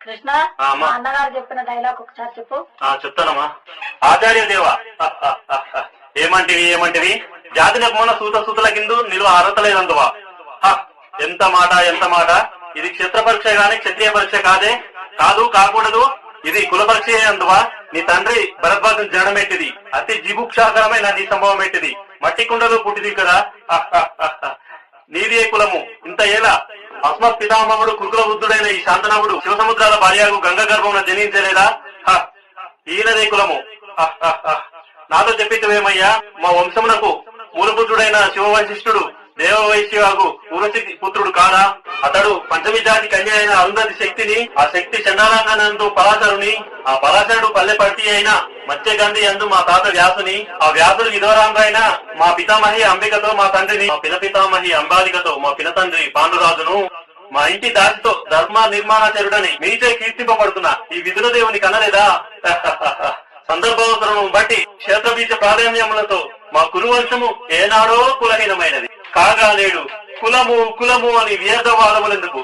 కృష్ణ మా అన్నగారు చెప్పిన డైలాగ్ ఒకసారి చెప్పు. చెప్తానమ్మా. ఆచార్య దేవ ఏమంటివి జాతిని మొన్న సూతల కింద నిలువ అర్హత లేదందువా. ఎంత మాట. ఇది క్షేత్ర పరీక్ష గాని క్షత్రియ పరీక్ష కాకూడదు. ఇది కుల పరీక్ష అందువా. నీ తండ్రి భరద్వాజం జనడం పెట్టిది అతి జిగుక్షాకరమైన నీ సంభవం పెట్టిది. మట్టి కుండలో పుట్టిది కదా. నీదే కులము ఇంత ఏలా అస్మత్ పితామహుడు కురుకుల వృద్ధుడైన ఈ శాంతనవుడు శివసముద్రాల భార్యకు గంగ గర్భమున జనించలేదా. ఈయనదే కులము. నాతో చెప్పితేమయ్యా, మా వంశమునకు మూలపుత్రుడైన శివవశిష్ఠుడు దేవవైశ్యకు ఊరసి పుత్రుడు కాదా. అతడు పంచమి జాతి కన్య అయిన అరుంధతి శక్తిని, ఆ శక్తి చండాలంగానందు పరాశరుని, ఆ పరాశరుడు పల్లె పట్టి అయిన మత్స్య గంధి అందు మా తాత వ్యాసుని, ఆ వ్యాసుడు విధవరాంగైన మా పితామహి అంబికతో మా తండ్రిని, మా పినపితామహి అంబాలికతో మా పినతండ్రి పాండురాజును, మా ఇంటి దాసితో ధర్మ నిర్మాణాచరుడని మీచే కీర్తింపబడుతున్నా ఈ విధుల దేవుని కనలేదా. సందర్భావసరం బట్టి క్షేత్రబీజ ప్రాధాన్యములతో మా కురువంశము ఏనాడో కులహీనమైనది కాగా నేడు కులము అని వ్యర్థవాదములెందుకు.